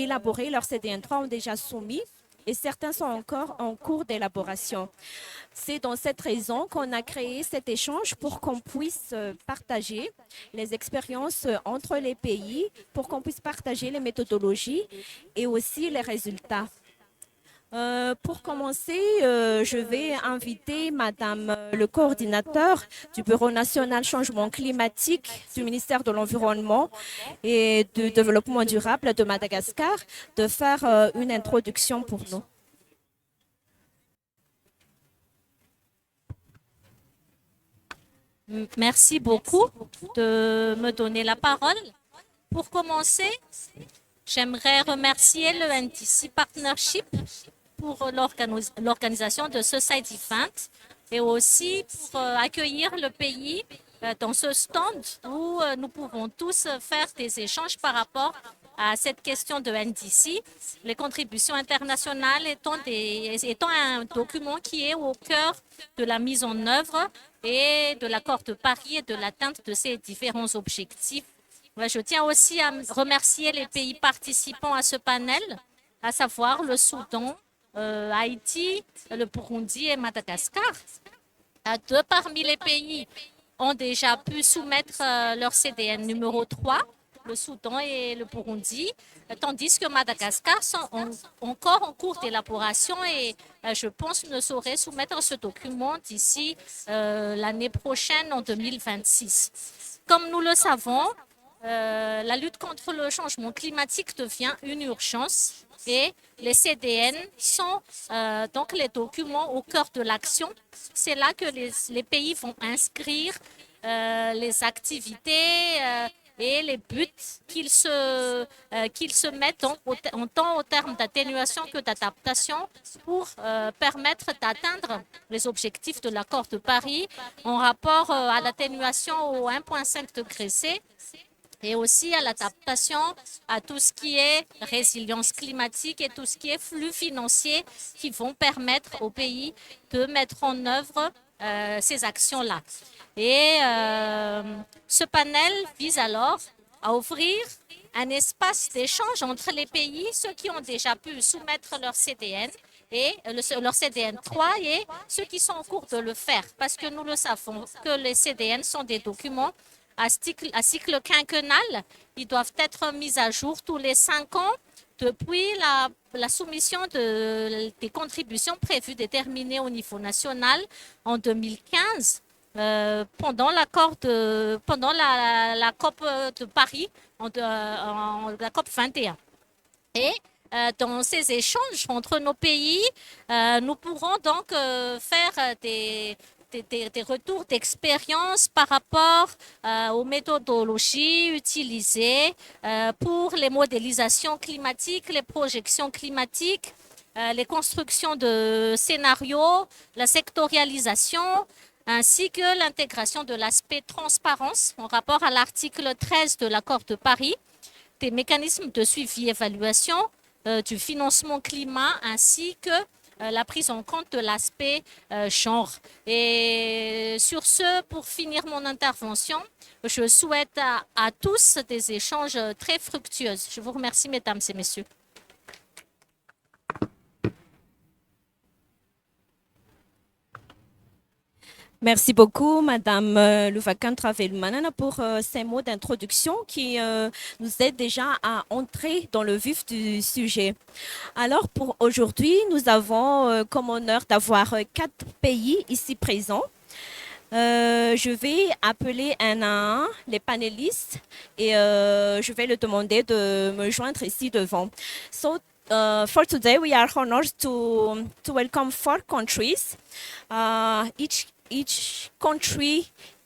élaboré leur CDN3 ont déjà soumis et certains sont encore en cours d'élaboration. C'est dans cette raison qu'on a créé cet échange pour qu'on puisse partager les expériences entre les pays, pour qu'on puisse partager les méthodologies et aussi les résultats. Pour commencer, je vais inviter Madame le coordinateur du Bureau national changement climatique du ministère de l'Environnement et du Développement durable de Madagascar de faire une introduction pour nous. Merci beaucoup de me donner la parole. Pour commencer, j'aimerais remercier le NDC Partnership pour l'organisation de ce side event et aussi pour accueillir le pays dans ce stand où nous pouvons tous faire des échanges par rapport à cette question de NDC, les contributions internationales étant un document qui est au cœur de la mise en œuvre et de l'accord de Paris et de l'atteinte de ces différents objectifs. Je tiens aussi à remercier les pays participants à ce panel, à savoir le Soudan, Haïti, le Burundi et Madagascar. Deux parmi les pays ont déjà pu soumettre leur CDN numéro 3, le Soudan et le Burundi, tandis que Madagascar sont encore en cours d'élaboration et je pense ne saurait soumettre ce document d'ici l'année prochaine, en 2026. Comme nous le savons, la lutte contre le changement climatique devient une urgence et les CDN sont donc les documents au cœur de l'action. C'est là que les pays vont inscrire les activités et les buts qu'ils se mettent en tant au terme d'atténuation que d'adaptation pour permettre d'atteindre les objectifs de l'accord de Paris en rapport à l'atténuation au 1,5 degré C et aussi à l'adaptation à tout ce qui est résilience climatique et tout ce qui est flux financiers qui vont permettre aux pays de mettre en œuvre ces actions-là. Et ce panel vise alors à ouvrir un espace d'échange entre les pays, ceux qui ont déjà pu soumettre leur CDN et leur CDN 3 et ceux qui sont en cours de le faire, parce que nous le savons que les CDN sont des documents à cycle quinquennal. Ils doivent être mis à jour tous les 5 ans depuis la soumission des contributions prévues déterminées au niveau national en 2015 pendant la COP de Paris, la COP 21. Et dans ces échanges entre nos pays, nous pourrons donc faire des retours d'expérience par rapport aux méthodologies utilisées pour les modélisations climatiques, les projections climatiques, les constructions de scénarios, la sectorialisation, ainsi que l'intégration de l'aspect transparence en rapport à l'article 13 de l'accord de Paris, des mécanismes de suivi et évaluation du financement climat, ainsi que la prise en compte de l'aspect genre. Et sur ce, pour finir mon intervention, je souhaite à tous des échanges très fructueux. Je vous remercie, mesdames et messieurs. Merci beaucoup, Madame Louvakan Travelmanen, pour ces mots d'introduction qui nous aident déjà à entrer dans le vif du sujet. Alors, pour aujourd'hui, nous avons comme honneur d'avoir 4 pays ici présents. Je vais appeler un à un les panélistes et je vais leur demander de me joindre ici devant. So, for today, we are honored to welcome 4 countries. Each country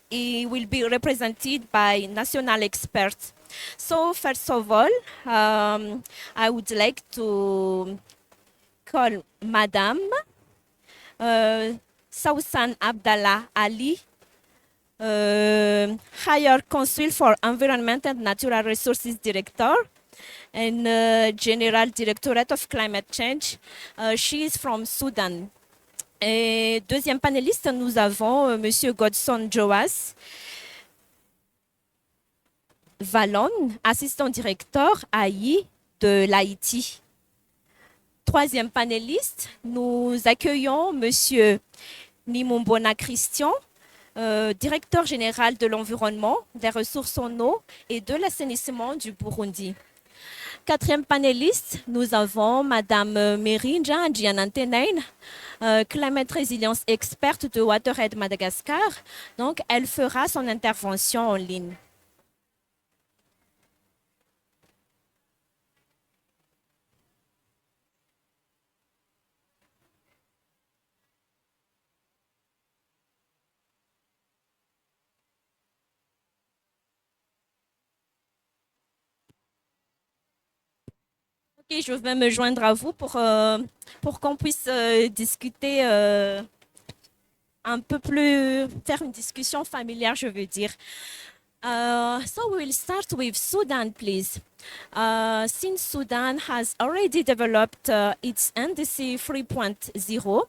will be represented by national experts. So first of all, I would like to call Madame Sausan Abdallah Ali, Higher Council for Environment and Natural Resources Director and General Directorate of Climate Change. She is from Sudan. Et deuxième panéliste, nous avons Monsieur Godson Joas Vallon, assistant directeur AI de l'Haïti. Troisième panéliste, nous accueillons Monsieur Nimumbona Christian, directeur général de l'environnement, des ressources en eau et de l'assainissement du Burundi. Quatrième panéliste, nous avons Madame Merinja Djianantenain, climate résilience experte de WaterAid Madagascar. Donc, elle fera son intervention en ligne. Ok, je vais me joindre à vous pour qu'on puisse discuter un peu plus, faire une discussion familière, je veux dire. So we'll start with Sudan, please. Since Sudan has already developed its NDC 3.0,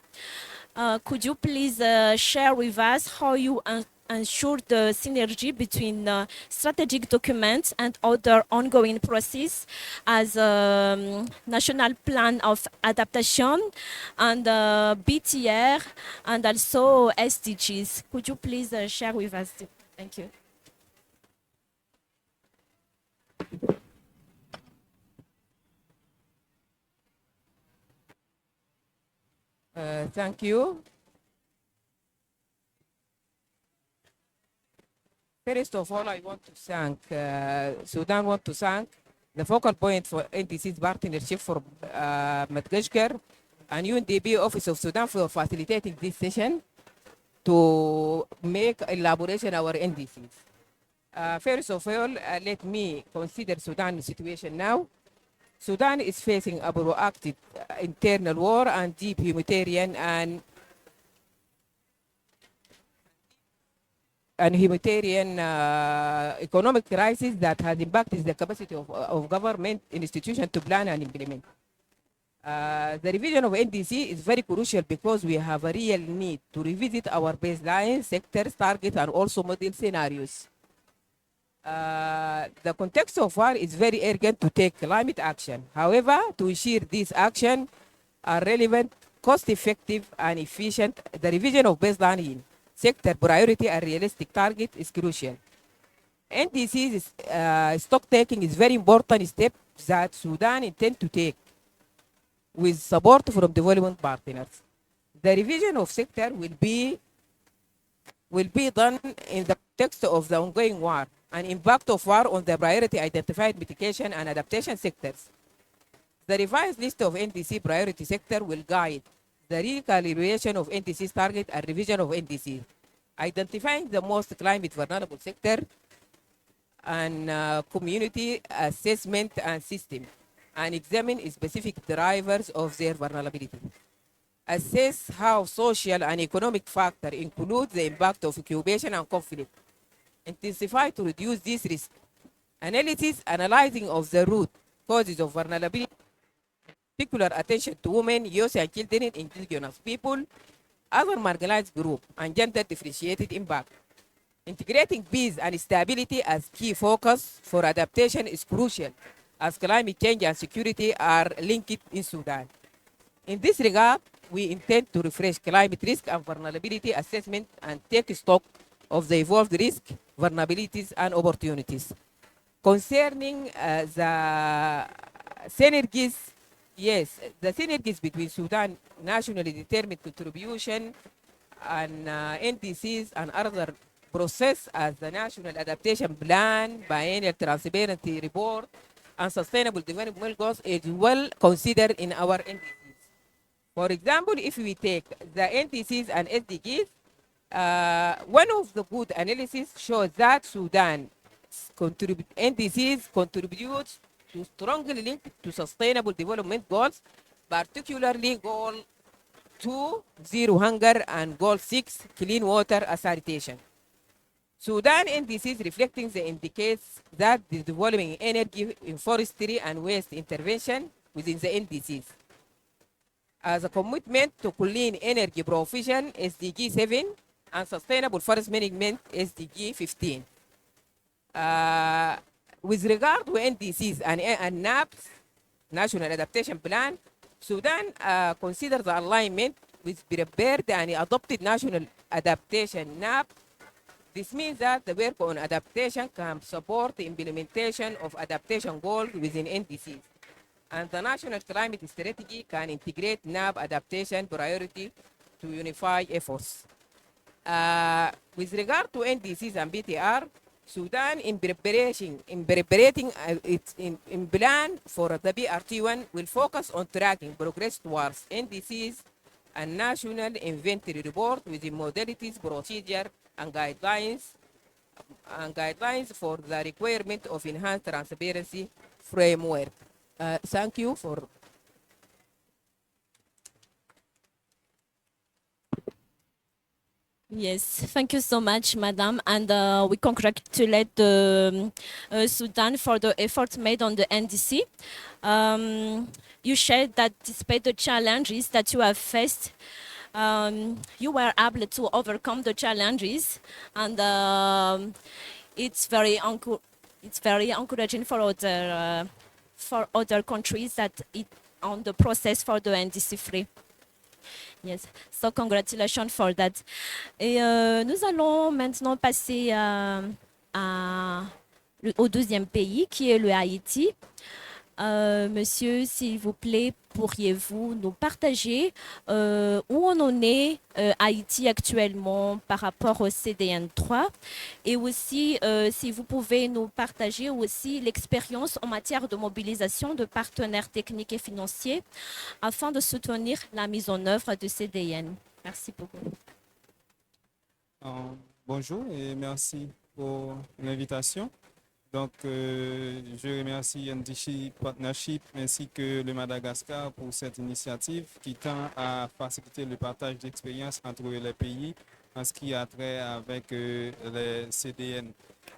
could you please share with us how you ensure the synergy between strategic documents and other ongoing processes as National Plan of Adaptation and BTR and also SDGs? Could you please share with us? Thank you. Thank you. First of all, I want to thank Sudan. Want to thank the focal point for NDC's partnership for Madagascar and UNDP Office of Sudan for facilitating this session to make elaboration our NDCs. First of all, let me consider Sudan's situation now. Sudan is facing a proactive internal war and deep humanitarian and humanitarian economic crisis that has impacted the capacity of government institutions to plan and implement. The revision of NDC is very crucial because we have a real need to revisit our baseline, sectors, targets, and also model scenarios. The context of war is very urgent to take climate action. However, to ensure these actions are relevant, cost-effective, and efficient, the revision of baseline sector priority and realistic target is crucial. NDC's stock taking is very important step that Sudan intend to take with support from development partners. The revision of sector will be done in the context of the ongoing war and impact of war on the priority identified mitigation and adaptation sectors. The revised list of NDC priority sector will guide the recalibration of NDC's target and revision of NDC, identifying the most climate vulnerable sector and community assessment and system, and examine specific drivers of their vulnerability. Assess how social and economic factors include the impact of occupation and conflict. Intensify to reduce this risk. Analysis, analyzing of the root causes of vulnerability, particular attention to women, youth, and children, indigenous people, other marginalized groups, and gender differentiated impact. Integrating peace and stability as key focus for adaptation is crucial, as climate change and security are linked in Sudan. In this regard, we intend to refresh climate risk and vulnerability assessment and take stock of the evolved risk, vulnerabilities, and opportunities. Concerning the synergies, yes, the synergies between Sudan nationally determined contribution and NDCs and other process as the National Adaptation Plan, Biennial Transparency Report, and Sustainable Development Goals is well considered in our NDCs. For example, if we take the NDCs and SDGs, one of the good analysis shows that Sudan NDCs contributes to strongly linked to sustainable development goals, particularly goal 2, zero hunger, and goal 6, clean water sanitation. Sudan NDCs reflecting the indicates that the developing energy in forestry and waste intervention within the NDCs. As a commitment to clean energy provision, SDG 7, and sustainable forest management, SDG 15. With regard to NDCs and NAPs, national adaptation plan, Sudan considers the alignment with prepared and adopted national adaptation NAP. This means that the work on adaptation can support the implementation of adaptation goals within NDCs. And the National Climate Strategy can integrate NAP adaptation priority to unify efforts. With regard to NDCs and BTR, Sudan in preparating its plan for the BRT1 will focus on tracking progress towards NDCs and national inventory report with the modalities, procedure, and guidelines for the requirement of enhanced transparency framework. Thank you for. Yes, thank you so much, Madam. And we congratulate Sudan for the efforts made on the NDC. You shared that despite the challenges that you have faced, you were able to overcome the challenges, and it's very encouraging for other countries that it on the process for the NDC free. Yes, so congratulations for that. Et nous allons maintenant passer au deuxième pays qui est le Haïti. Monsieur, s'il vous plaît, pourriez-vous nous partager où on en est Haïti actuellement par rapport au CDN 3 et aussi si vous pouvez nous partager aussi l'expérience en matière de mobilisation de partenaires techniques et financiers afin de soutenir la mise en œuvre de CDN. Merci beaucoup. Bonjour et merci pour l'invitation. Donc, je remercie NDC Partnership ainsi que le Madagascar pour cette initiative qui tend à faciliter le partage d'expériences entre les pays en ce qui a trait avec les CDN.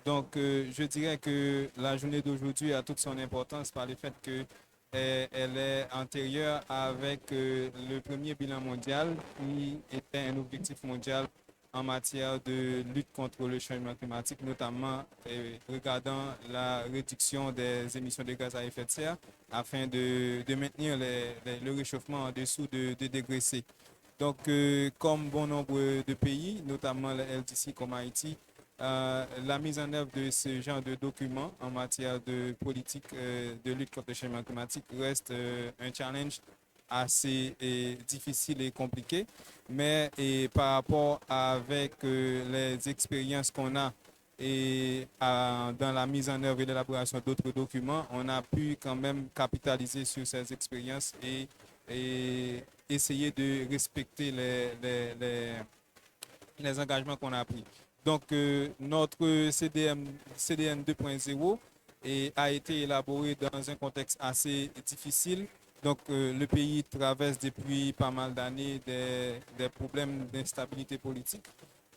Donc, je dirais que la journée d'aujourd'hui a toute son importance par le fait qu'elle est antérieure avec le premier bilan mondial qui était un objectif mondial en matière de lutte contre le changement climatique, notamment regardant la réduction des émissions de gaz à effet de serre afin de maintenir le réchauffement en dessous de 2 degrés C. Donc, comme bon nombre de pays, notamment le LDC comme Haïti, la mise en œuvre de ce genre de documents en matière de politique de lutte contre le changement climatique reste un challenge assez difficile et compliqué, mais par rapport avec les expériences qu'on a dans la mise en œuvre et l'élaboration d'autres documents, on a pu quand même capitaliser sur ces expériences et essayer de respecter les engagements qu'on a pris. Donc, notre CDN 2.0 a été élaboré dans un contexte assez difficile. Donc, le pays traverse depuis pas mal d'années des problèmes d'instabilité politique.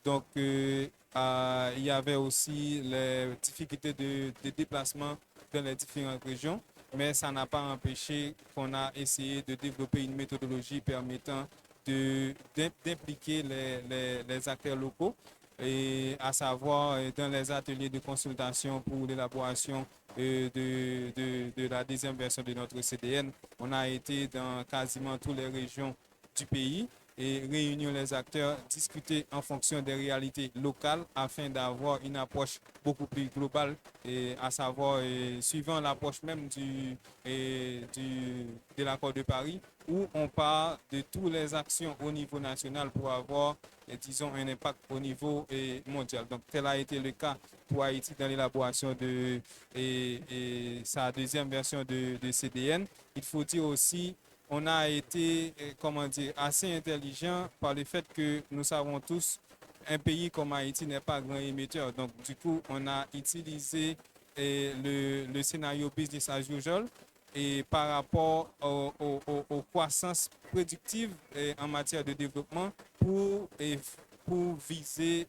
Donc, il y avait aussi les difficultés de déplacement dans les différentes régions, mais ça n'a pas empêché qu'on a essayé de développer une méthodologie permettant d'impliquer les acteurs locaux, et à savoir dans les ateliers de consultation pour l'élaboration de la deuxième version de notre CDN. On a été dans quasiment toutes les régions du pays et réunir les acteurs, discuter en fonction des réalités locales afin d'avoir une approche beaucoup plus globale, et à savoir suivant l'approche même de l'accord de Paris, où on part de toutes les actions au niveau national pour avoir, disons, un impact au niveau mondial. Donc, tel a été le cas pour Haïti dans l'élaboration de sa deuxième version de CDN. Il faut dire aussi, on a été, assez intelligent par le fait que nous savons tous, un pays comme Haïti n'est pas grand émetteur. Donc, du coup, on a utilisé le scénario business as usual et par rapport aux croissances prédictives en matière de développement pour viser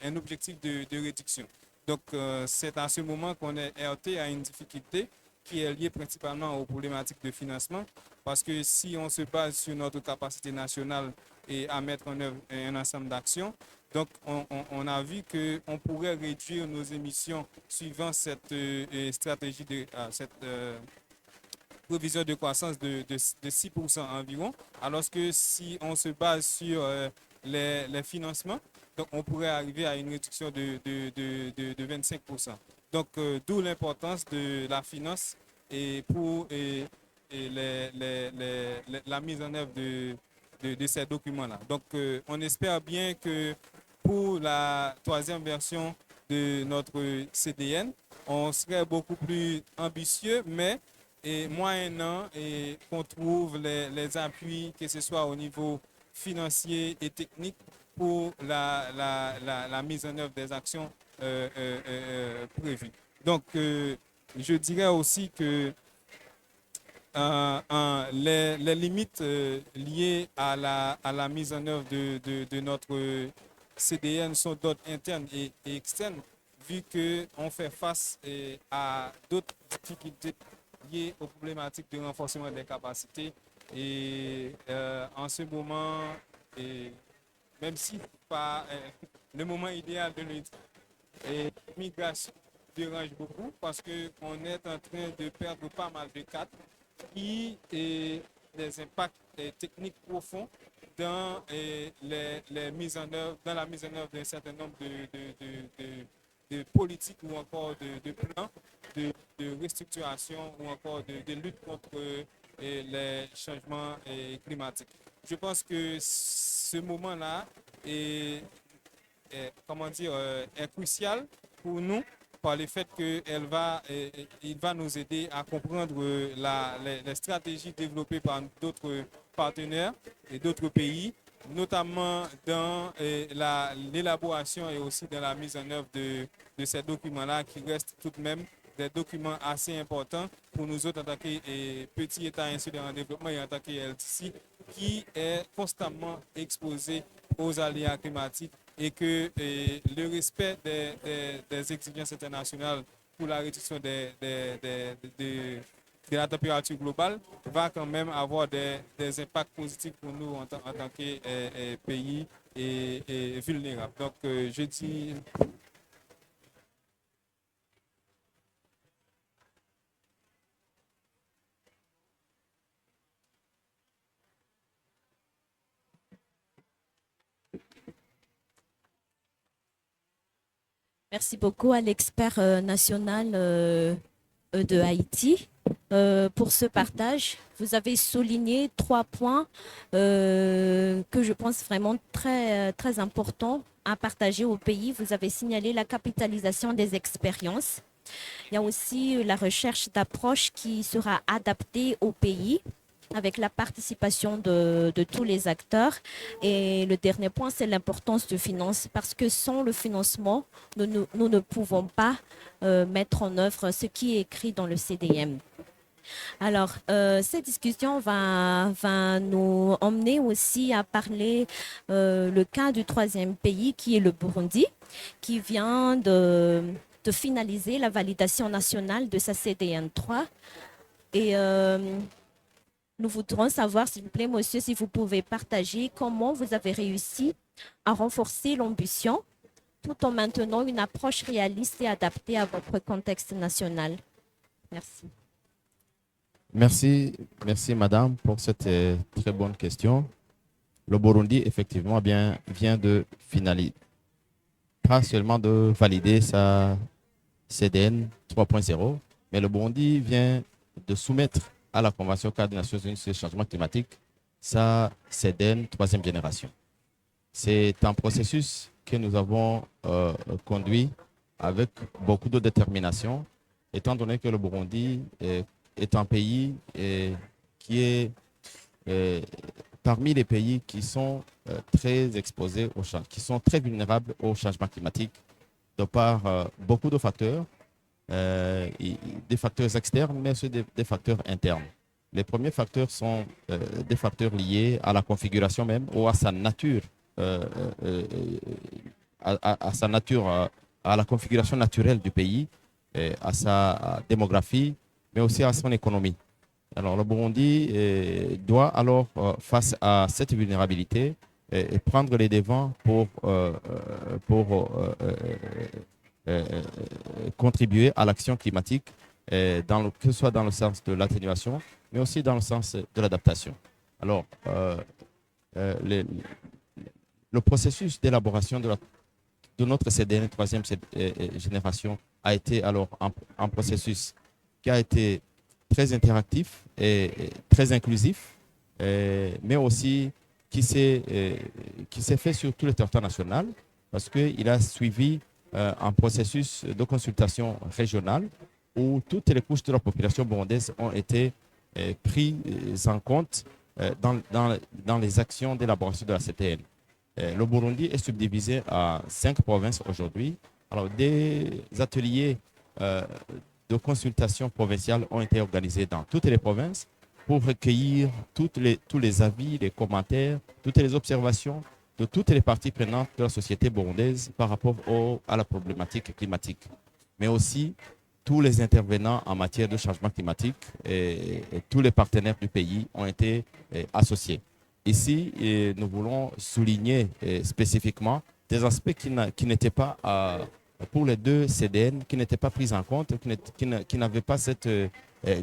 un objectif de réduction. Donc, c'est à ce moment qu'on est heurté à une difficulté qui est liée principalement aux problématiques de financement, parce que si on se base sur notre capacité nationale et à mettre en œuvre un ensemble d'actions, donc on a vu qu'on pourrait réduire nos émissions suivant cette stratégie prévision de croissance de 6% environ, alors que si on se base sur les financements, donc on pourrait arriver à une réduction de 25%. Donc, d'où l'importance de la finance et pour la mise en œuvre de ces documents-là. Donc, on espère bien que pour la troisième version de notre CDN, on serait beaucoup plus ambitieux, mais moyennant et qu'on trouve les appuis, que ce soit au niveau financier et technique, pour la mise en œuvre des actions prévues. Donc, je dirais aussi que les limites liées à la mise en œuvre de notre CDN sont d'ordre interne et externe, vu qu'on fait face à d'autres difficultés liées aux problématiques de renforcement des capacités. Et en ce moment, même si pas le moment idéal de le dire, l'immigration dérange beaucoup parce qu'on est en train de perdre pas mal de cadres qui ont des impacts techniques profonds dans les mises en œuvre, dans la mise en œuvre d'un certain nombre de politiques ou encore de plans de restructuration ou encore de lutte contre les changements climatiques. Je pense que ce moment-là est crucial pour nous par le fait qu'il va nous aider à comprendre les stratégies développées par d'autres partenaires et d'autres pays, notamment dans l'élaboration et aussi dans la mise en œuvre de ces documents-là qui restent tout de même des documents assez importants pour nous autres en tant que petit État insulaire en développement et en tant que LDC qui est constamment exposé aux aléas climatiques et que le respect des exigences internationales pour la réduction de la température globale va quand même avoir des impacts positifs pour nous en tant que pays vulnérables. Donc, je dis... Merci beaucoup à l'expert national de Haïti pour ce partage. Vous avez souligné 3 points que je pense vraiment très importants à partager au pays. Vous avez signalé la capitalisation des expériences. Il y a aussi la recherche d'approches qui sera adaptée au pays avec la participation de tous les acteurs. Et le dernier point, c'est l'importance de finances, parce que sans le financement, nous ne pouvons pas mettre en œuvre ce qui est écrit dans le CDM. Alors, cette discussion va nous emmener aussi à parler le cas du troisième pays, qui est le Burundi, qui vient de finaliser la validation nationale de sa CDN 3. Et nous voudrons savoir, s'il vous plaît, monsieur, si vous pouvez partager comment vous avez réussi à renforcer l'ambition tout en maintenant une approche réaliste et adaptée à votre contexte national. Merci. Merci madame pour cette très bonne question. Le Burundi, effectivement, vient de finaliser, pas seulement de valider sa CDN 3.0, mais le Burundi vient de soumettre à la Convention cadre des Nations Unies sur le changement climatique sa CDN 3e génération. C'est un processus que nous avons conduit avec beaucoup de détermination, étant donné que le Burundi est un pays qui est parmi les pays qui sont très exposés qui sont très vulnérables au changement climatique de par beaucoup de facteurs, des facteurs externes, mais aussi des facteurs internes. Les premiers facteurs sont des facteurs liés à la configuration même ou à sa nature, à la configuration naturelle du pays, à sa démographie, mais aussi à son économie. Alors le Burundi doit alors, face à cette vulnérabilité, prendre les devants pour contribuer à l'action climatique que ce soit dans le sens de l'atténuation, mais aussi dans le sens de l'adaptation. Alors, le processus d'élaboration de notre CDN troisième génération a été alors un processus qui a été très interactif et très inclusif, mais aussi qui s'est fait sur tout le territoire national parce qu'il a suivi un processus de consultation régionale où toutes les couches de la population burundaise ont été prises en compte dans les actions d'élaboration de la CTN. Le Burundi est subdivisé en 5 provinces aujourd'hui. Alors, des ateliers de consultation provinciale ont été organisés dans toutes les provinces pour recueillir tous les avis, les commentaires, toutes les observations de toutes les parties prenantes de la société burundaise par rapport à la problématique climatique, mais aussi tous les intervenants en matière de changement climatique et tous les partenaires du pays ont été associés. Ici, nous voulons souligner spécifiquement des aspects qui n'étaient pas, pour les deux CDN, qui n'étaient pas pris en compte, qui n'avaient pas cette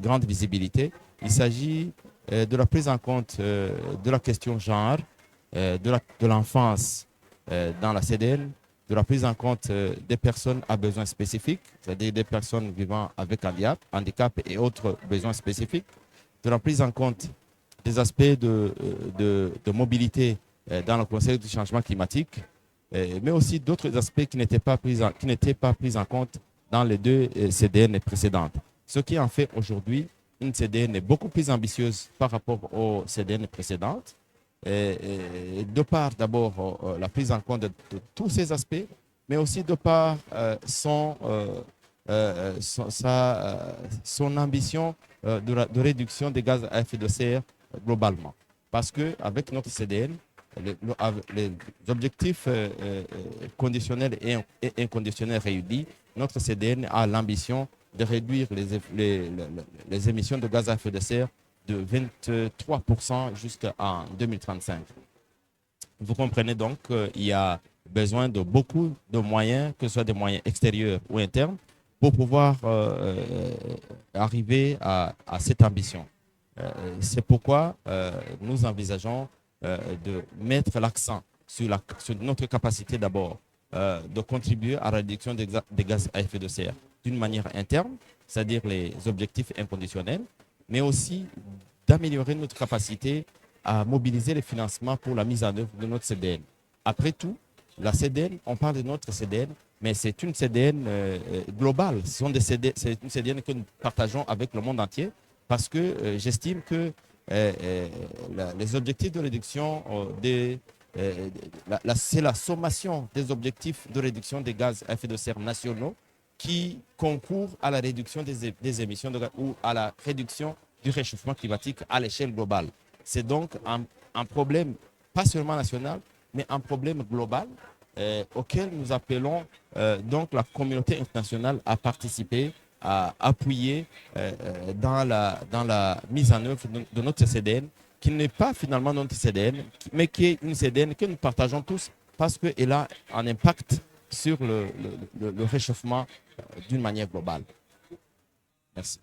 grande visibilité. Il s'agit de la prise en compte de la question genre, de l'enfance dans la CDN, de la prise en compte des personnes à besoins spécifiques, c'est-à-dire des personnes vivant avec handicap et autres besoins spécifiques, de la prise en compte des aspects de mobilité dans le contexte du changement climatique, mais aussi d'autres aspects qui n'étaient pas pris en compte dans les deux CDN précédentes. Ce qui en fait aujourd'hui une CDN beaucoup plus ambitieuse par rapport aux CDN précédentes, de par d'abord la prise en compte de tous ces aspects, mais aussi de par son ambition de réduction des gaz à effet de serre globalement. Parce qu'avec notre CDN, les objectifs conditionnels et inconditionnels réunis, notre CDN a l'ambition de réduire les émissions de gaz à effet de serre de 23% jusqu'en 2035. Vous comprenez donc qu'il y a besoin de beaucoup de moyens, que ce soit des moyens extérieurs ou internes, pour pouvoir arriver à cette ambition. C'est pourquoi nous envisageons de mettre l'accent sur notre capacité d'abord de contribuer à la réduction des gaz à effet de serre d'une manière interne, c'est-à-dire les objectifs inconditionnels, mais aussi d'améliorer notre capacité à mobiliser les financements pour la mise en œuvre de notre CDN. Après tout, la CDN, on parle de notre CDN, mais c'est une CDN globale. C'est une CDN que nous partageons avec le monde entier parce que j'estime que les objectifs de réduction c'est la sommation des objectifs de réduction des gaz à effet de serre nationaux qui concourent à la réduction des émissions de gaz ou à la réduction du réchauffement climatique à l'échelle globale. C'est donc un problème pas seulement national, mais un problème global auquel nous appelons donc la communauté internationale à participer, à appuyer dans la mise en œuvre de notre CDN, qui n'est pas finalement notre CDN, mais qui est une CDN que nous partageons tous parce qu'elle a un impact sur le réchauffement d'une manière globale. Merci.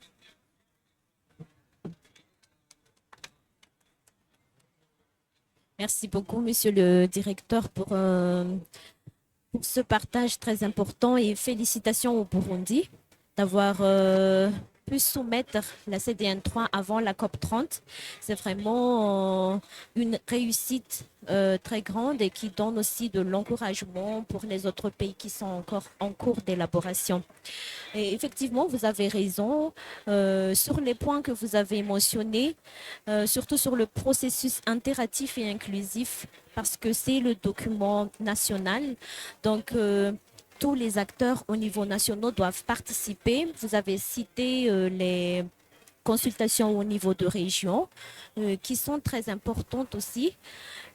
Merci beaucoup, Monsieur le Directeur, pour ce partage très important et félicitations au Burundi d'avoir pu soumettre la CDN 3 avant la COP 30. C'est vraiment une réussite très grande et qui donne aussi de l'encouragement pour les autres pays qui sont encore en cours d'élaboration. Et effectivement, vous avez raison sur les points que vous avez mentionnés, surtout sur le processus interactif et inclusif, parce que c'est le document national. Donc, tous les acteurs au niveau national doivent participer. Vous avez cité les consultations au niveau de région qui sont très importantes aussi.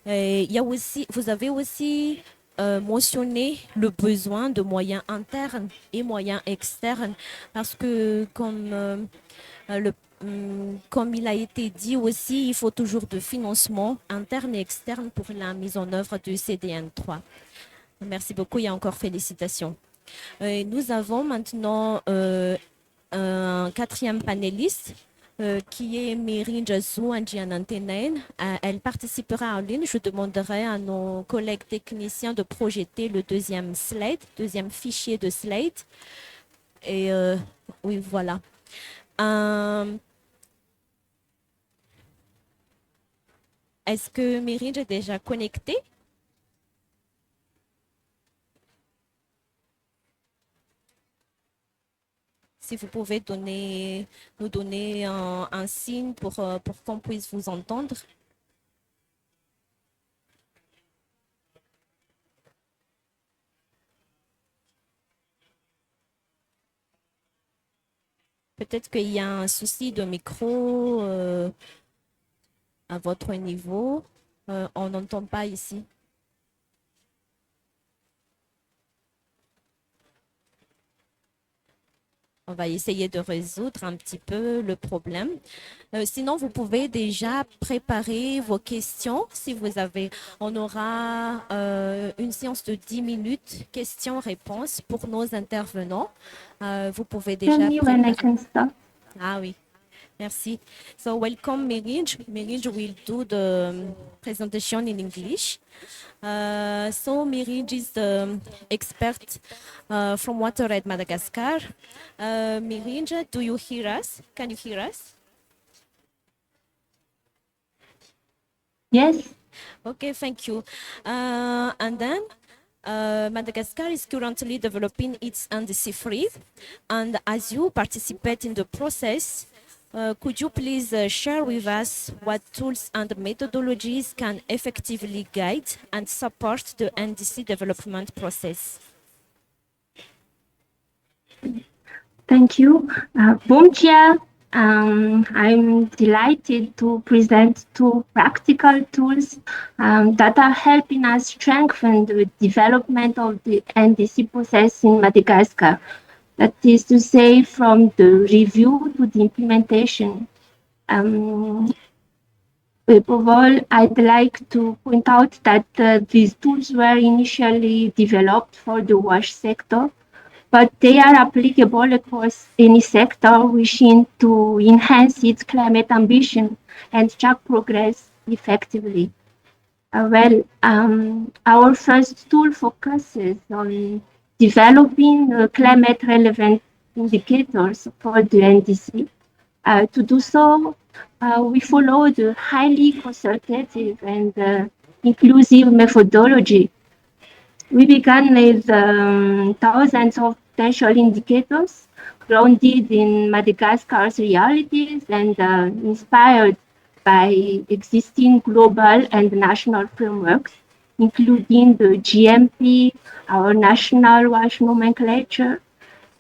Vous avez aussi mentionné le besoin de moyens internes et moyens externes parce que comme il a été dit aussi, il faut toujours de financement interne et externe pour la mise en œuvre du CDN 3. Merci beaucoup et encore félicitations. Nous avons maintenant un quatrième panéliste qui est Mirinja Zhu Anjianantenain. Elle participera en ligne. Je demanderai à nos collègues techniciens de projeter le deuxième fichier de slide. Et oui, voilà. Est-ce que Mirinja est déjà connecté? Si vous pouvez nous donner un signe pour qu'on puisse vous entendre. Peut-être qu'il y a un souci de micro à votre niveau. On n'entend pas ici. On va essayer de résoudre un petit peu le problème. Sinon, vous pouvez déjà préparer vos questions. Si vous avez, on aura une séance de 10 minutes, questions-réponses pour nos intervenants. Vous pouvez déjà Tell me when I préparer. can start. Ah oui, merci. So welcome Mirinj. Mirinj will do the presentation in English. So Mirinj is the expert from WaterEd Madagascar. Mirinj, do you hear us? Can you hear us? Yes. Okay, thank you. And then Madagascar is currently developing its NDC3. And as you participate in the process, could you please share with us what tools and methodologies can effectively guide and support the NDC development process? Thank you. Bonjour. I'm delighted to present two practical tools that are helping us strengthen the development of the NDC process in Madagascar. That is to say, from the review to the implementation. Above all, I'd like to point out that these tools were initially developed for the wash sector, but they are applicable across any sector wishing to enhance its climate ambition and track progress effectively. Our first tool focuses on developing climate relevant indicators for the NDC. To do so, we follow the highly consultative and inclusive methodology. We began with thousands of potential indicators grounded in Madagascar's realities and inspired by existing global and national frameworks, including the GMP, our national wash nomenclature,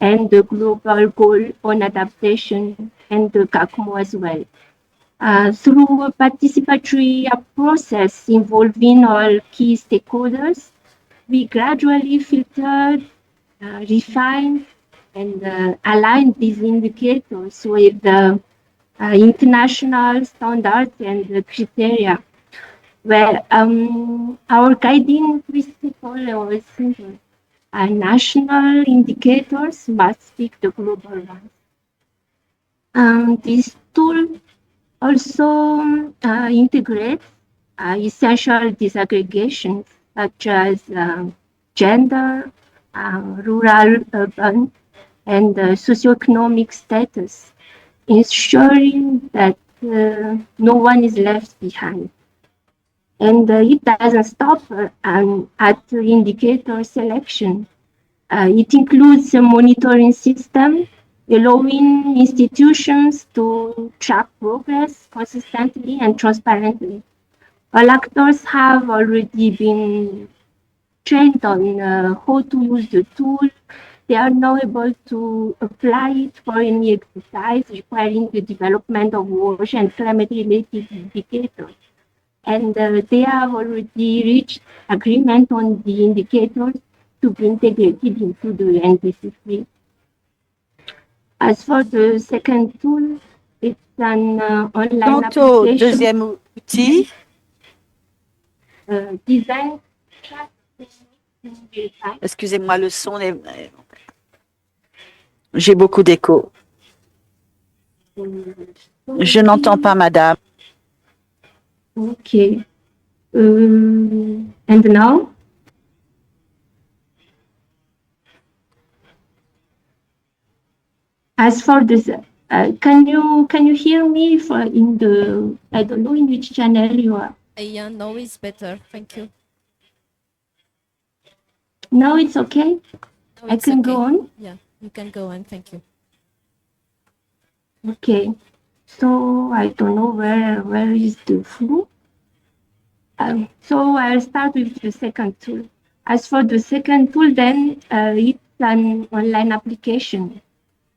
and the global goal on adaptation, and the GACMO as well. Through a participatory process involving all key stakeholders, we gradually filtered, refined, and aligned these indicators with the international standards and criteria, where our guiding principle was simple. National indicators must speak the global ones. This tool also integrates essential disaggregations such as gender, rural, urban, and socioeconomic status, ensuring that no one is left behind. And it doesn't stop at indicator selection. It includes a monitoring system allowing institutions to track progress consistently and transparently. All actors have already been trained on how to use the tool. They are now able to apply it for any exercise requiring the development of wash and climate-related indicators. And they have already reached agreement on the indicators to be integrated into the NDC3. As for the second tool, it's an online Quant au application deuxième outil, designed. excusez-moi, le son est... J'ai beaucoup d'écho. Je n'entends pas, madame. Okay. And now? As for this, can you hear me for in the, I don't know in which channel you are. Yeah, now it's better. Thank you. Now it's okay? Now I it's can okay. go on? Yeah, you can go on. Thank you. Okay. So I don't know where is the flu. So I'll start with the second tool. As for the second tool, then it's an online application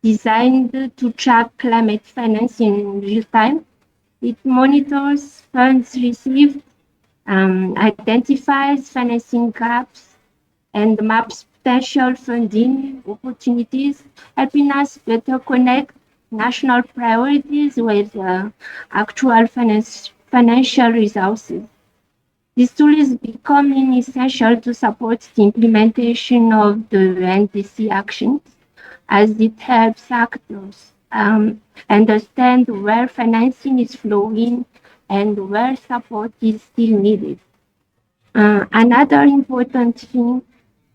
designed to track climate finance in real time. It monitors funds received, identifies financing gaps, and maps potential funding opportunities, helping us better connect national priorities with actual financial resources. This tool is becoming essential to support the implementation of the NDC actions as it helps actors understand where financing is flowing and where support is still needed. Another important thing,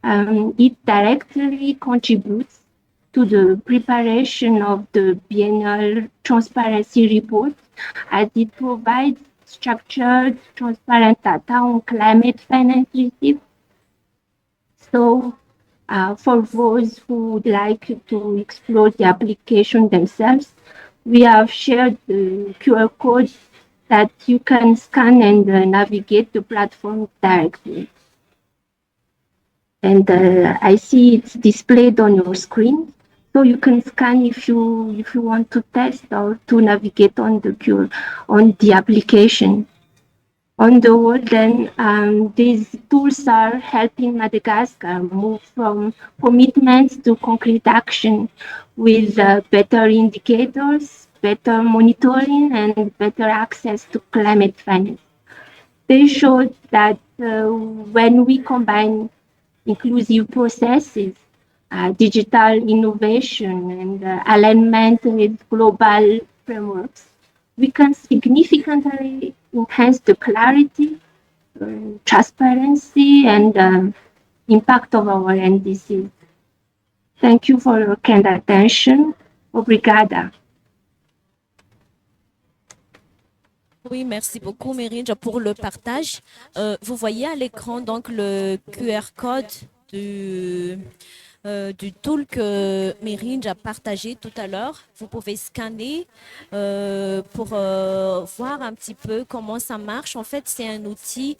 it directly contributes to the preparation of the biennial transparency report as it provides structured, transparent data on climate finance receipts. So for those who would like to explore the application themselves, we have shared the QR code that you can scan and navigate the platform directly. And I see it's displayed on your screen. So you can scan if you want to test or to navigate on the application. On the whole, then these tools are helping Madagascar move from commitments to concrete action with better indicators, better monitoring, and better access to climate finance. They showed that when we combine inclusive processes, digital innovation, and alignment with global frameworks, we can significantly enhance the clarity, transparency, and impact of our NDCs. Thank you for your kind attention. Obrigada. Oui, merci beaucoup, Merinja, pour le partage. Vous voyez à l'écran donc le QR code du tool que Merinja a partagé tout à l'heure. Vous pouvez scanner pour voir un petit peu comment ça marche. En fait, c'est un outil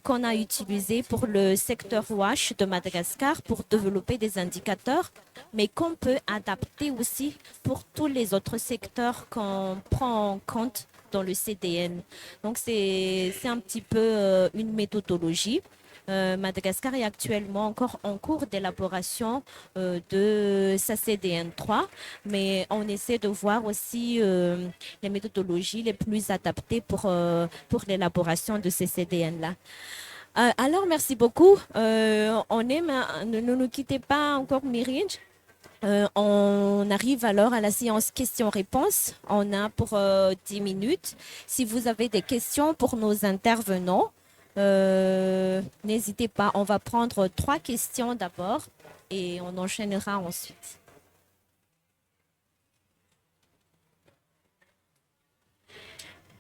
qu'on a utilisé pour le secteur WASH de Madagascar pour développer des indicateurs, mais qu'on peut adapter aussi pour tous les autres secteurs qu'on prend en compte dans le CDN. Donc, c'est un petit peu une méthodologie. Madagascar est actuellement encore en cours d'élaboration de sa CDN3, mais on essaie de voir aussi les méthodologies les plus adaptées pour l'élaboration de ces CDN-là. Alors, merci beaucoup. Ne nous quittez pas encore, Mirinj. On arrive alors à la séance questions-réponses. On a pour 10 minutes. Si vous avez des questions pour nos intervenants, n'hésitez pas. On va prendre 3 questions d'abord et on enchaînera ensuite.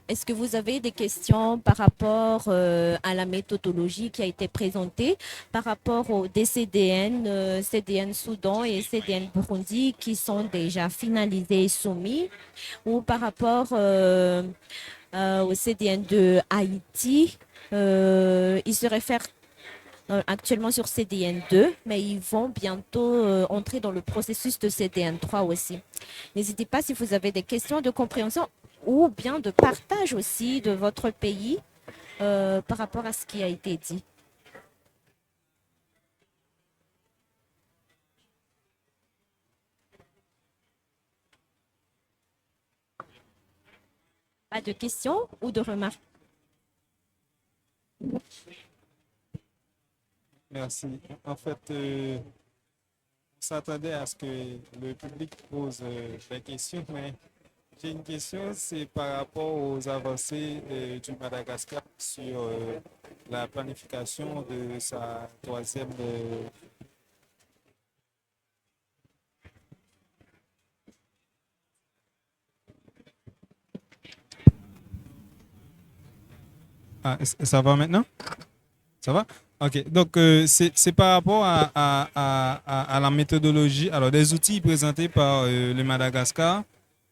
Est-ce que vous avez des questions par rapport à la méthodologie qui a été présentée, par rapport aux DCDN, CDN Soudan et CDN Burundi qui sont déjà finalisés et soumis, ou par rapport au CDN de Haïti, ils se réfèrent actuellement sur CDN2, mais ils vont bientôt entrer dans le processus de CDN3 aussi. N'hésitez pas si vous avez des questions de compréhension ou bien de partage aussi de votre pays par rapport à ce qui a été dit. Pas de questions ou de remarques? Merci. En fait, on s'attendait à ce que le public pose des questions, mais J'ai une question, c'est par rapport aux avancées du Madagascar sur la planification de sa troisième. Ah, ça va maintenant? Ça va? OK. Donc, c'est par rapport à la méthodologie, alors des outils présentés par le Madagascar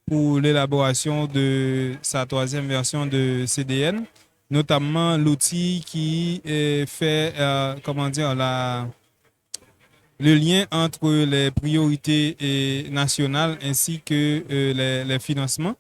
pour l'élaboration de sa troisième version de CDN, notamment l'outil qui fait, comment dire, le lien entre les priorités nationales ainsi que les financements.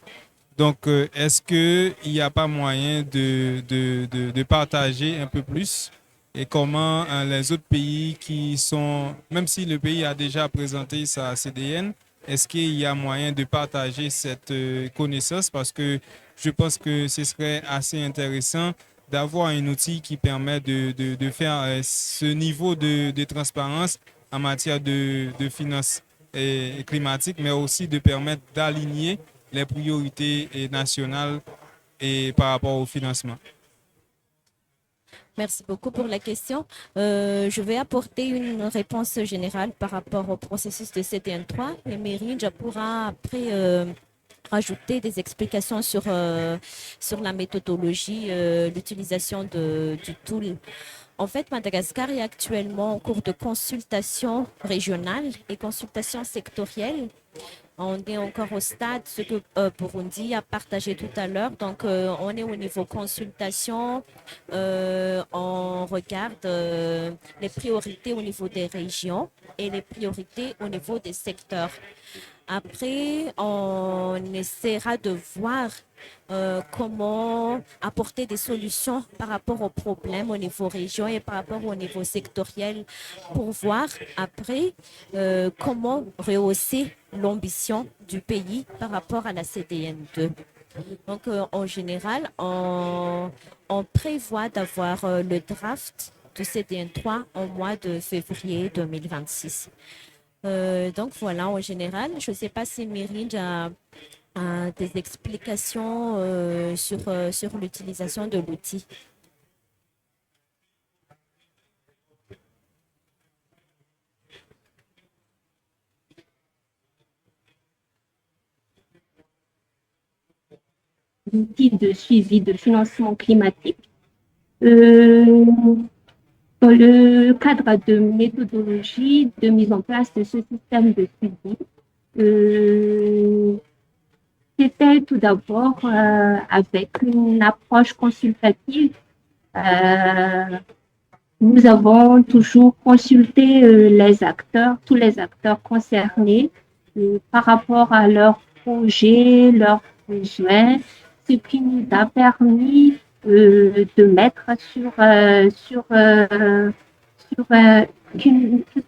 Donc, est-ce qu'il n'y a pas moyen de partager un peu plus et comment les autres pays qui sont, même si le pays a déjà présenté sa CDN, est-ce qu'il y a moyen de partager cette connaissance? Parce que je pense que ce serait assez intéressant d'avoir un outil qui permet de faire ce niveau de transparence en matière de finances climatiques, mais aussi de permettre d'aligner les priorités nationales et par rapport au financement. Merci beaucoup pour la question. Je vais apporter une réponse générale par rapport au processus de CDN3 et Merinja pourra après rajouter des explications sur la méthodologie, l'utilisation du tool. En fait, Madagascar est actuellement en cours de consultation régionale et consultation sectorielle. On est encore au stade, ce que Burundi a partagé tout à l'heure. Donc, on est au niveau consultation. On regarde les priorités au niveau des régions et les priorités au niveau des secteurs. Après, on essaiera de voir comment apporter des solutions par rapport aux problèmes au niveau région et par rapport au niveau sectoriel pour voir après comment rehausser l'ambition du pays par rapport à la CDN2. Donc, en général, on prévoit d'avoir le draft de CDN3 au mois de février 2026. Donc voilà, en général, je ne sais pas si Mérine a des explications sur l'utilisation de l'outil. L'outil de suivi de financement climatique. Dans le cadre de méthodologie de mise en place de ce système de suivi, c'était tout d'abord avec une approche consultative. Nous avons toujours consulté les acteurs, tous les acteurs concernés par rapport à leurs projets, leurs besoins, ce qui nous a permis de mettre ce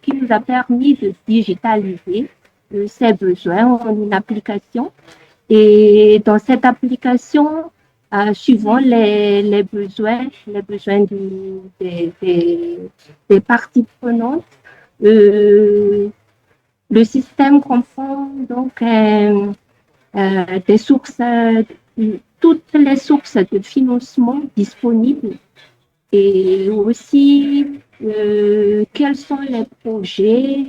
qui nous a permis de digitaliser ces besoins en une application. Et dans cette application, suivant les besoins des parties prenantes, le système comprend donc des sources, toutes les sources de financement disponibles et aussi quels sont les projets,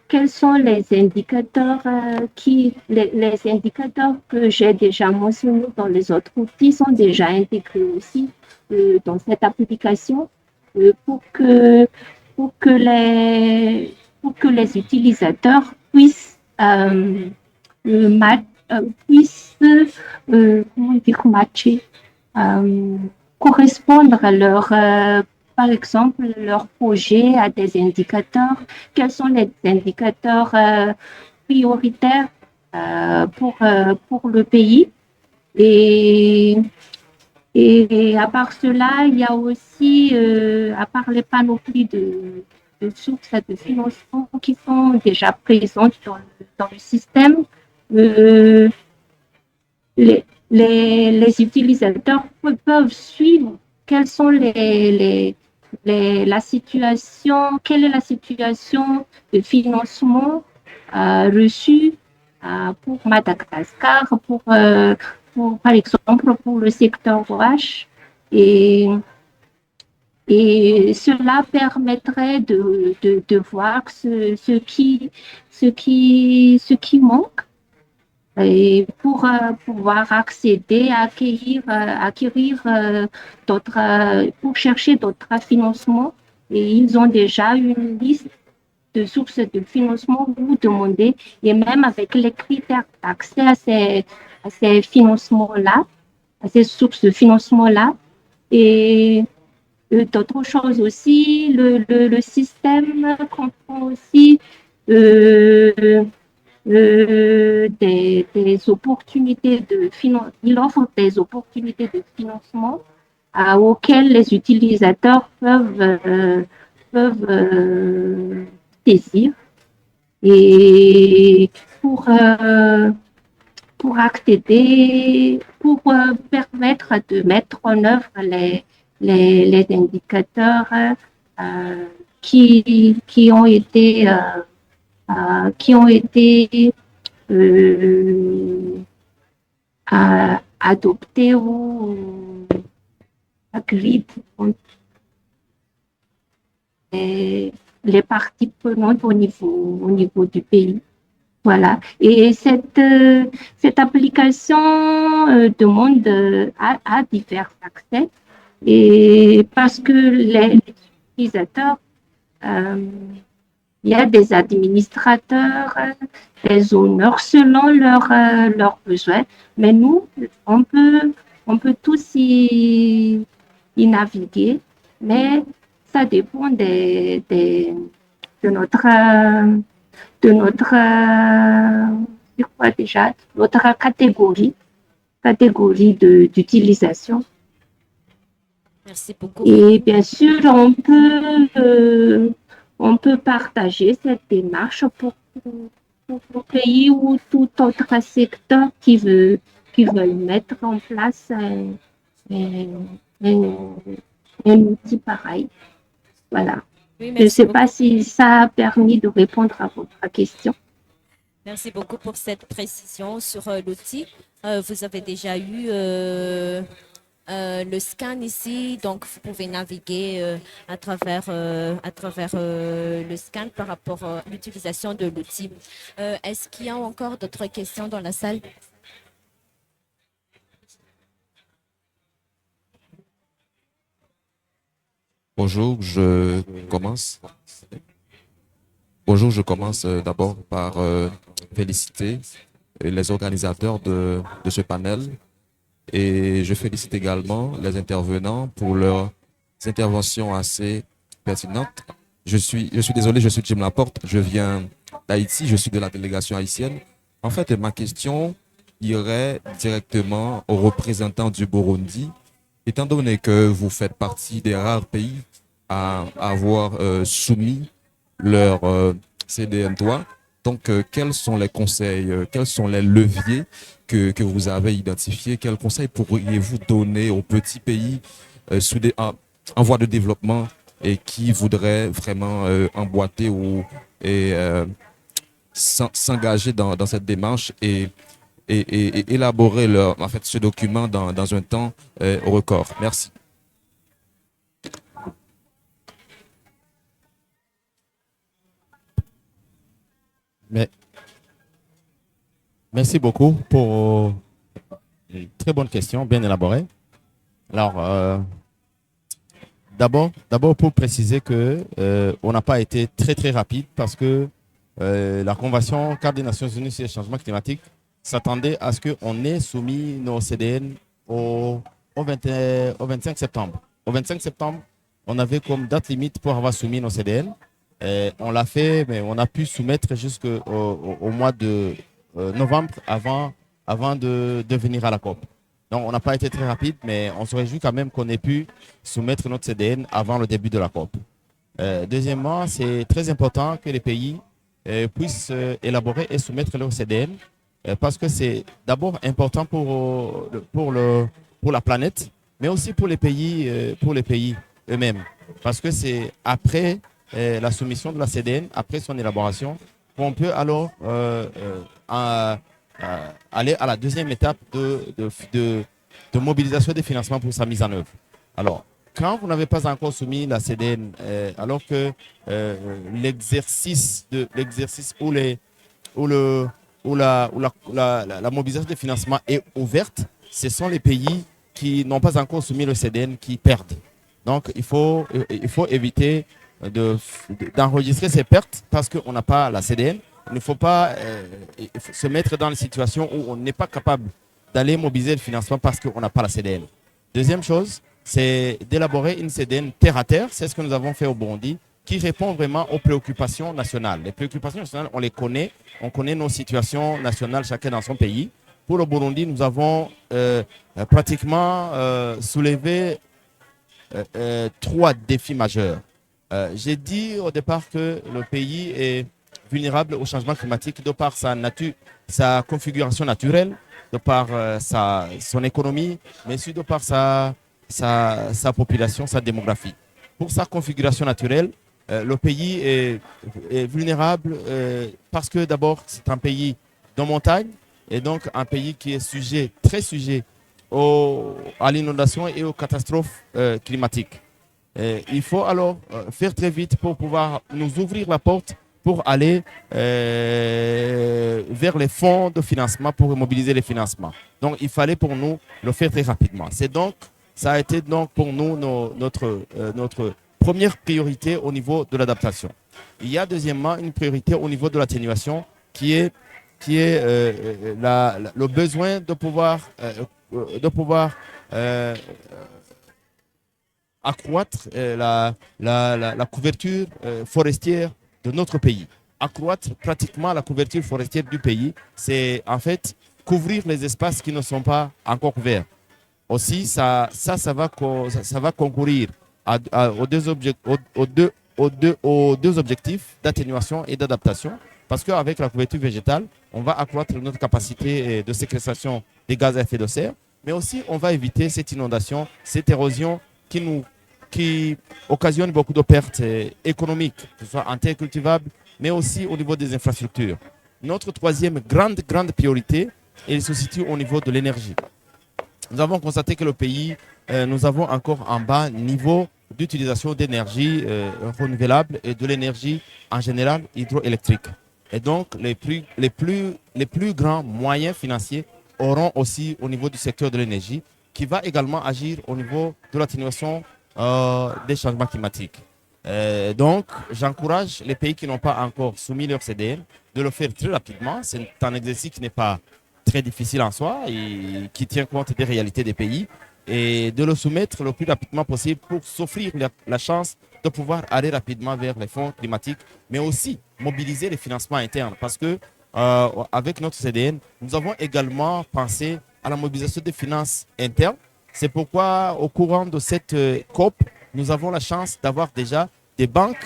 quels sont les indicateurs les indicateurs que j'ai déjà mentionnés dans les autres outils sont déjà intégrés aussi dans cette application pour que les utilisateurs puissent matcher, correspondre à par exemple, leur projet à des indicateurs. Quels sont les indicateurs prioritaires pour le pays? Et à part cela, il y a aussi, à part les panoplies de sources de financement qui sont déjà présentes dans le système, les utilisateurs peuvent suivre quelles sont la situation, quelle est la situation de financement reçu pour Madagascar, par exemple, pour le secteur OH. Et cela permettrait de voir ce qui manque et pour pouvoir accéder, acquérir d'autres, pour chercher d'autres financements. Et ils ont déjà une liste de sources de financement vous demander, et même avec les critères d'accès à ces financements-là, à ces sources de financement-là. Et d'autres choses aussi, le système comprend aussi des opportunités de financement, il offre des opportunités de financement auxquelles les utilisateurs peuvent saisir. Et pour accéder, pour permettre de mettre en œuvre les indicateurs qui ont été adoptés ou agreed les parties prenantes au niveau du pays. Voilà. Et cette application demande à divers accès. Et parce que les utilisateurs, il y a des administrateurs, des honneurs selon leurs besoins. Mais nous, on peut tous y naviguer, mais ça dépend de notre catégorie d'utilisation. Merci beaucoup. Et bien sûr, on peut partager cette démarche pour le pays ou tout autre secteur qui veut mettre en place un outil pareil. Voilà. Oui, Je ne sais pas si ça a permis de répondre à votre question. Merci beaucoup pour cette précision sur l'outil. Vous avez déjà eu le scan ici, donc vous pouvez naviguer à travers le scan par rapport à l'utilisation de l'outil. Est-ce qu'il y a encore d'autres questions dans la salle? Bonjour, je commence. Bonjour, je commence d'abord par féliciter les organisateurs de ce panel et je félicite également les intervenants pour leurs interventions assez pertinentes. Je suis désolé, je suis Jim Laporte, je viens d'Haïti, je suis de la délégation haïtienne. En fait, ma question irait directement aux représentants du Burundi. Étant donné que vous faites partie des rares pays à avoir soumis leur CDN3, donc quels sont les conseils, quels sont les leviers que vous avez identifiés? Quels conseils pourriez-vous donner aux petits pays en voie de développement et qui voudraient vraiment emboîter et s'engager dans cette démarche et élaborer ce document dans un temps record? Merci. Merci beaucoup pour une très bonne question, bien élaborée. Alors, d'abord pour préciser que on n'a pas été très rapide parce que la Convention cadre des Nations Unies sur les changements climatiques s'attendait à ce qu'on ait soumis nos CDN au 25 septembre. Au 25 septembre, on avait comme date limite pour avoir soumis nos CDN. On l'a fait, mais on a pu soumettre jusqu'au mois de novembre avant de venir à la COP. Donc, on n'a pas été très rapide, mais on se réjouit quand même qu'on ait pu soumettre notre CDN avant le début de la COP. Deuxièmement, c'est très important que les pays puissent élaborer et soumettre leur CDN parce que c'est d'abord important pour la planète, mais aussi pour les pays eux-mêmes. Parce que c'est après la soumission de la CDN, après son élaboration, qu'on peut alors aller à la deuxième étape de mobilisation des financements pour sa mise en œuvre. Alors, quand vous n'avez pas encore soumis la CDN, alors que l'exercice ou, ou, le, ou, la mobilisation des financements est ouverte, ce sont les pays qui n'ont pas encore soumis le CDN qui perdent. Donc, il faut éviter d'enregistrer ces pertes parce qu'on n'a pas la CDN. Il ne faut pas se mettre dans une situation où on n'est pas capable d'aller mobiliser le financement parce qu'on n'a pas la CDN. Deuxième chose, c'est d'élaborer une CDN terre à terre. C'est ce que nous avons fait au Burundi, qui répond vraiment aux préoccupations nationales. Les préoccupations nationales, on les connaît. On connaît nos situations nationales, chacun dans son pays. Pour le Burundi, nous avons pratiquement soulevé 3 défis majeurs. J'ai dit au départ que le pays est vulnérable au changement climatique de par sa configuration naturelle, de par son économie, mais aussi de par sa population, sa démographie. Pour sa configuration naturelle, le pays est vulnérable parce que d'abord, c'est un pays de montagne et donc un pays qui est très sujet à l'inondation et aux catastrophes climatiques. Il faut alors faire très vite pour pouvoir nous ouvrir la porte pour aller vers les fonds de financement, pour mobiliser les financements. Donc, il fallait pour nous le faire très rapidement. Ça a été donc pour nous notre première priorité au niveau de l'adaptation. Il y a deuxièmement une priorité au niveau de l'atténuation qui est le besoin de pouvoir accroître la couverture forestière de notre pays. Accroître pratiquement la couverture forestière du pays, c'est en fait couvrir les espaces qui ne sont pas encore couverts. Aussi, ça va concourir aux deux objectifs d'atténuation et d'adaptation, parce qu'avec la couverture végétale, on va accroître notre capacité de séquestration des gaz à effet de serre, mais aussi on va éviter cette inondation, cette érosion qui occasionne beaucoup de pertes économiques, que ce soit en terres cultivables, mais aussi au niveau des infrastructures. Notre troisième grande priorité, elle se situe au niveau de l'énergie. Nous avons constaté que le pays, nous avons encore un bas niveau d'utilisation d'énergie renouvelable et de l'énergie en général hydroélectrique. Et donc, les plus grands moyens financiers auront aussi au niveau du secteur de l'énergie, qui va également agir au niveau de l'atténuation des changements climatiques. Donc, j'encourage les pays qui n'ont pas encore soumis leur CDN de le faire très rapidement. C'est un exercice qui n'est pas très difficile en soi et qui tient compte des réalités des pays, et de le soumettre le plus rapidement possible pour s'offrir la chance de pouvoir aller rapidement vers les fonds climatiques, mais aussi mobiliser les financements internes, parce que avec notre CDN, nous avons également pensé à la mobilisation des finances internes. C'est pourquoi au courant de cette COP, nous avons la chance d'avoir déjà des banques,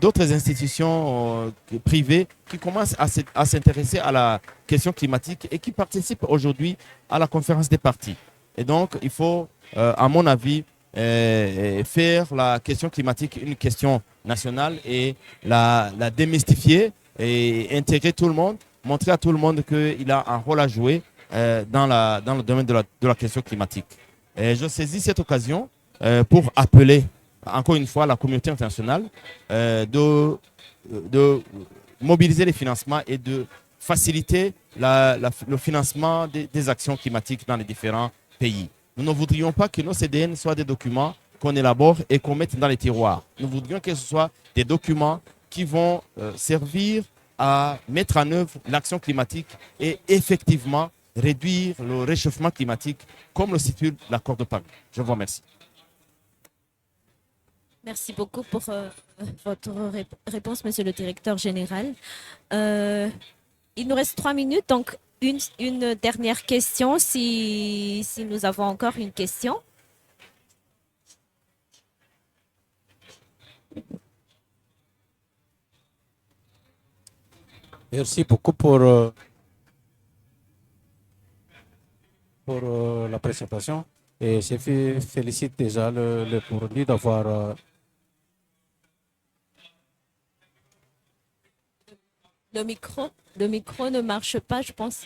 d'autres institutions privées qui commencent à s'intéresser à la question climatique et qui participent aujourd'hui à la conférence des parties. Et donc, il faut, à mon avis, faire la question climatique une question nationale et la démystifier et intégrer tout le monde, montrer à tout le monde qu'il a un rôle à jouer dans le domaine de la question climatique. Et je saisis cette occasion pour appeler encore une fois la communauté internationale de mobiliser les financements et de faciliter le financement des actions climatiques dans les différents pays. Nous ne voudrions pas que nos CDN soient des documents qu'on élabore et qu'on mette dans les tiroirs. Nous voudrions que ce soit des documents qui vont servir à mettre en œuvre l'action climatique et effectivement réduire le réchauffement climatique comme le stipule l'accord de Paris. Je vous remercie. Merci beaucoup pour votre réponse, Monsieur le Directeur général. Il nous reste 3 minutes, donc une dernière question, si nous avons encore une question. Merci beaucoup pour la présentation. Et je félicite déjà le Burundi d'avoir Le micro ne marche pas, je pense.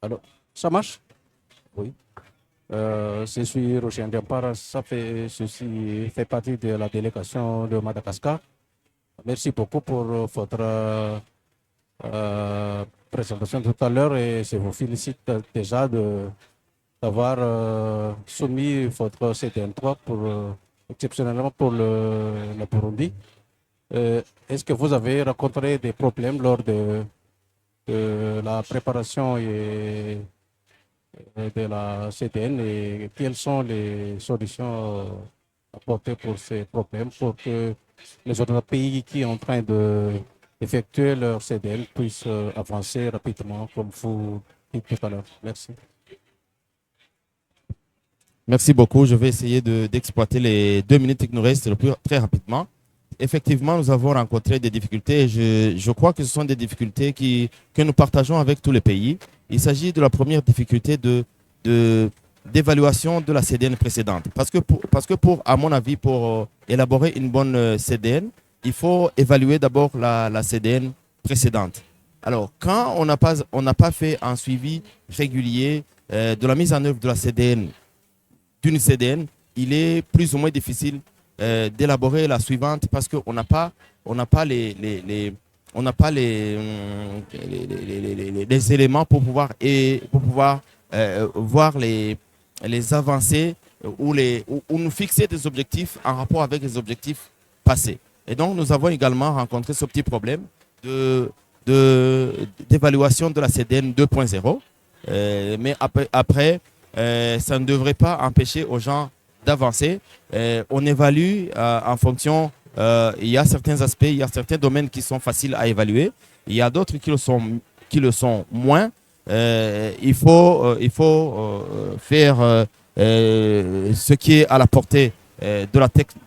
Alors, ça marche? Oui. Je suis Rochien Diampara, ceci fait partie de la délégation de Madagascar. Merci beaucoup pour votre présentation tout à l'heure et je vous félicite déjà d'avoir soumis votre CDN3 exceptionnellement pour le Burundi. Est-ce que vous avez rencontré des problèmes lors de la préparation de la CDN et quelles sont les solutions apportées pour ces problèmes pour que les autres pays qui sont en train d'effectuer leur CDN puissent avancer rapidement comme vous dites tout à l'heure. Merci. Merci beaucoup. Je vais essayer d'exploiter les 2 minutes qui nous restent très rapidement. Effectivement, nous avons rencontré des difficultés. Je crois que ce sont des difficultés que nous partageons avec tous les pays. Il s'agit de la première difficulté d'évaluation de la CDN précédente. Parce que à mon avis, pour élaborer une bonne CDN, il faut évaluer d'abord la CDN précédente. Alors, quand on n'a pas fait un suivi régulier de la mise en œuvre de la CDN, d'une CDN, il est plus ou moins difficile d'élaborer la suivante parce qu'on n'a pas les éléments pour pouvoir voir les avancées ou nous fixer des objectifs en rapport avec les objectifs passés. Et donc, nous avons également rencontré ce petit problème d'évaluation de la CDN 2.0. Mais après ça ne devrait pas empêcher aux gens d'avancer. On évalue en fonction, il y a certains aspects, il y a certains domaines qui sont faciles à évaluer, il y a d'autres qui le sont moins. Il faut faire ce qui est à la portée de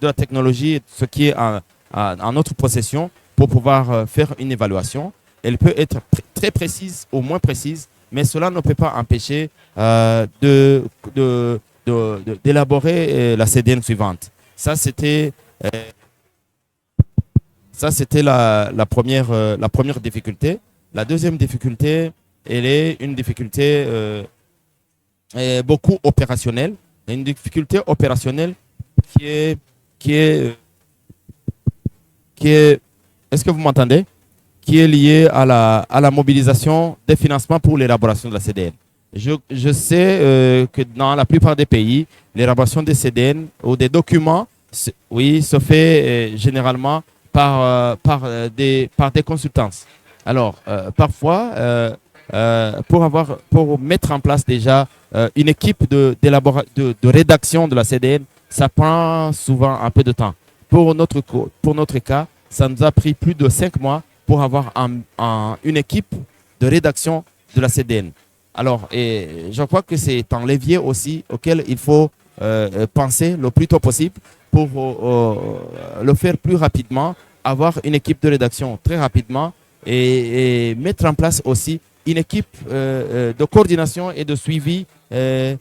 la technologie, ce qui est en notre possession pour pouvoir faire une évaluation. Elle peut être très précise ou moins précise, mais cela ne peut pas empêcher d'élaborer la CDN suivante. Ça, c'était la première difficulté. La deuxième difficulté, elle est une difficulté beaucoup opérationnelle. Une difficulté opérationnelle qui est est-ce que vous m'entendez? Qui est liée à la mobilisation des financements pour l'élaboration de la CDN. Je sais que dans la plupart des pays, l'élaboration des CDN ou des documents, se fait généralement par des consultances. Alors, parfois, pour mettre en place déjà une équipe de rédaction de la CDN, ça prend souvent un peu de temps. Pour notre cas, ça nous a pris plus de 5 mois pour avoir une équipe de rédaction de la CDN. Alors, je crois que c'est un levier aussi auquel il faut penser le plus tôt possible pour le faire plus rapidement, avoir une équipe de rédaction très rapidement et mettre en place aussi une équipe de coordination et de suivi des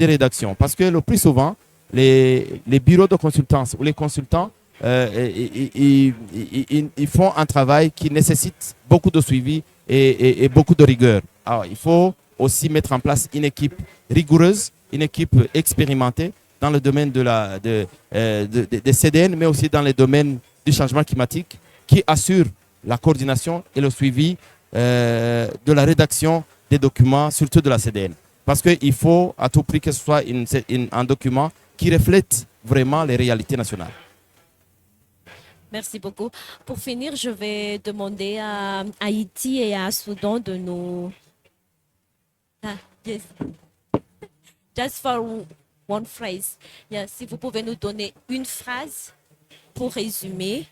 rédactions. Parce que le plus souvent, les bureaux de consultance ou les consultants, ils font un travail qui nécessite beaucoup de suivi et beaucoup de rigueur. Alors, il faut aussi mettre en place une équipe rigoureuse, une équipe expérimentée dans le domaine des CDN, mais aussi dans les domaines du changement climatique, qui assure la coordination et le suivi de la rédaction des documents, surtout de la CDN. Parce qu'il faut à tout prix que ce soit un document qui reflète vraiment les réalités nationales. Merci beaucoup. Pour finir, je vais demander à Haïti et à Soudan de nous... yes. Just for one phrase. Yeah, si vous pouvez nous donner une phrase pour résumer,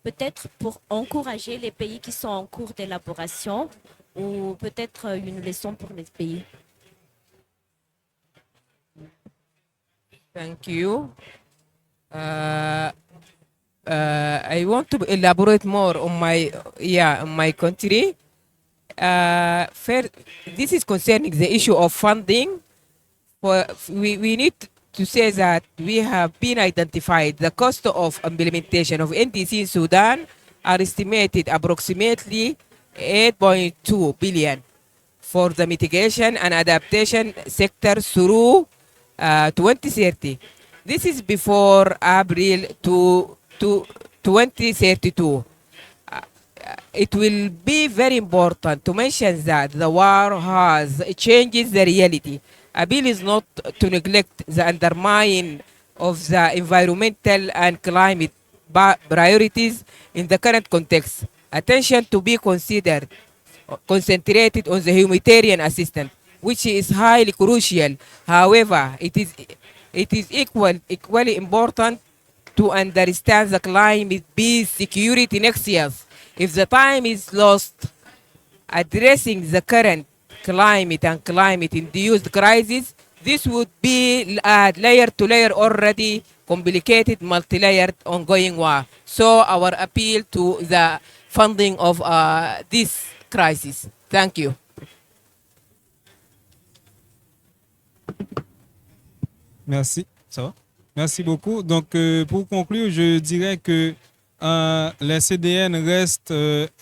peut-être pour encourager les pays qui sont en cours d'élaboration ou peut-être une leçon pour les pays. Thank you. I want to elaborate more on my country. First, this is concerning the issue of funding we need to say that we have been identified the cost of implementation of NDC in Sudan are estimated approximately 8.2 billion for the mitigation and adaptation sector through 2030. This is before April to 2032. It will be very important to mention that the war has changes the reality. Appeal is not to neglect the undermining of the environmental and climate priorities in the current context. Attention to be concentrated on the humanitarian assistance, which is highly crucial. However, it is equally important to understand the climate peace security next year. If the time is lost addressing the current climate and climate-induced crisis, this would be layer to layer already complicated, multi-layered ongoing war. So our appeal to the funding of this crisis. Thank you. Merci. Ça va? Merci beaucoup. Donc, pour conclure, je dirais que les CDN restent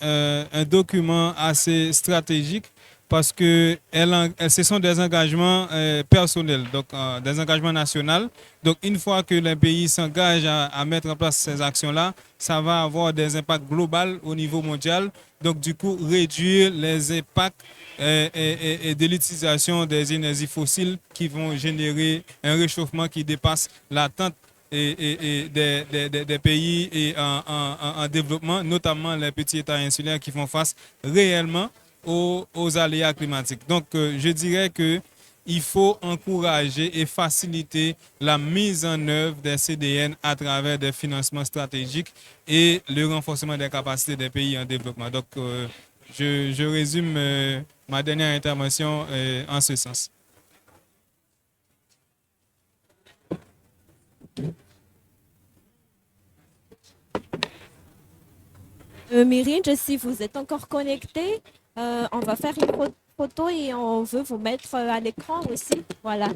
un document assez stratégique parce que ce sont des engagements personnels, donc des engagements nationaux. Donc, une fois que les pays s'engagent à mettre en place ces actions-là, ça va avoir des impacts globaux au niveau mondial. Donc, du coup, réduire les impacts et de l'utilisation des énergies fossiles qui vont générer un réchauffement qui dépasse l'attente des pays en développement, notamment les petits États insulaires qui font face réellement aux aléas climatiques. Donc, je dirais qu'il faut encourager et faciliter la mise en œuvre des CDN à travers des financements stratégiques et le renforcement des capacités des pays en développement. Donc, je résume ma dernière intervention en ce sens. Miringe, si vous êtes encore connecté, on va faire une photo et on veut vous mettre à l'écran aussi. Voilà.